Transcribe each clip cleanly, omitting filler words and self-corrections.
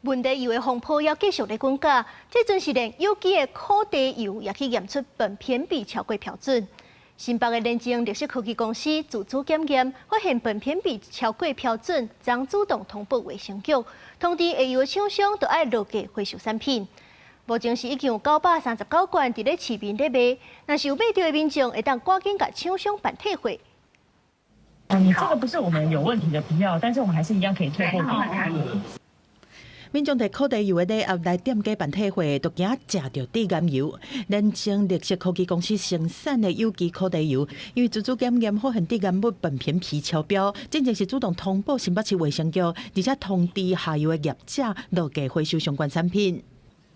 問題油的風波要繼續來滾價，這陣是連有機的烤地油也去驗出苯偏比超過標準。新北的聯經綠色科技公司自主檢驗，發現苯偏比超過標準，將主動通報衛生局，通知下游的廠商都要落價回收產品。目前是已經有939罐佇咧市面咧賣，若是有買到的民眾會當趕緊甲廠商辦退貨。你這個不是我們有問題的批號，但是我們還是一樣可以退貨給你。民眾摕烤地油的禮盒來店家辦退貨，都驚食到致癌油。聯經綠色科技公司生產的有機烤地油，因為自主檢驗發現致癌物苯偏比超標，真正是主動通報新北市衛生局，而且通知下游的業者落價回收相關產品。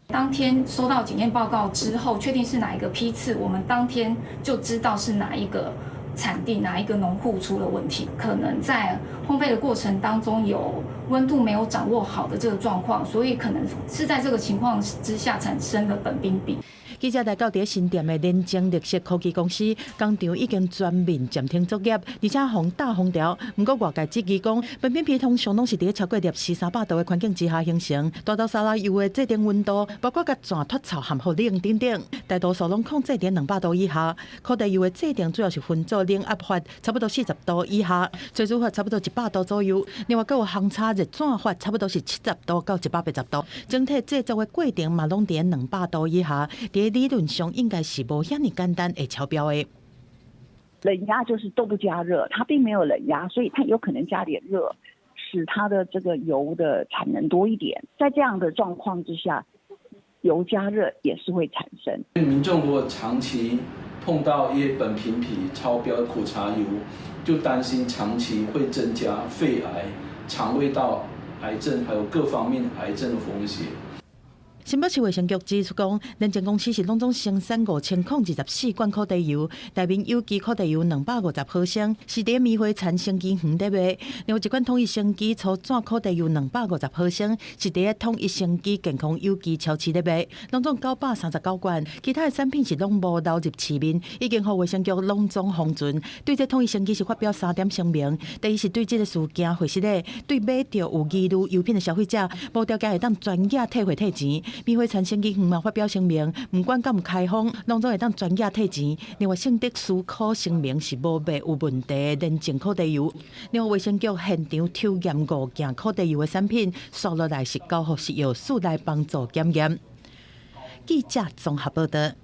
當天收到檢驗報告之後，確定是哪一個批次，我們當天就知道是哪一個產地、哪一個農戶出了問題，可能在烘焙的過程當中有溫度沒有掌握好的這個狀況，所以可能是在這個情況之下產生的苯並芘。記者來到在新店的聯經綠色科技公司工廠，已經全面暫停作業，而且風大風調。不過外界質疑講，苯偏比通常攏是在超過攝氏300度的環境之下形成，大豆沙拉油的制定溫度，包括甲全脫臭、含糊冷等等，大多數攏控制在200度以下。烤地油的制定主要是分做冷壓法，差不多40度以下；催煮法差不多100度左右。另外，還有烘炒熱轉法，差不多是70度到180度。整體製作的過程嘛，攏在200度以下。理論上應該是無遐尼簡單會超標的。冷壓就是都不加熱，它並沒有冷壓，所以它有可能加點熱，使它的這個油的產能多一點。在這樣的狀況之下，油加熱也是會產生。民眾如果長期碰到一些苯偏比超標的苦茶油，就擔心長期會增加肺癌、腸胃道癌症還有各方面癌症的風險。新北市衛生局指出講，聯經公司是攏總生產5024罐烤地油，內面有機烤地油250毫升，是佇米花田生機園咧賣；另外一罐統一生機粗轉烤地油250毫升，是佇統一生機健康有機超市咧賣，攏總939罐。其他的產品是攏無流入市面，已經互衛生局攏總封存。對這統一生機是發表3點聲明：第一是對這個事件回釋咧，對買到有疑慮油品的消費者，無條件會當專業退貨退錢。米花田生機園嘛發表聲明，不管敢唔開放，攏總會當專業退錢。另外，聖德思考聲明是無賣有問題的聯經烤地油。另外，衛生局現場抽驗5件烤地油的產品，刷落來是交予食藥署來幫助檢驗。記者綜合報道。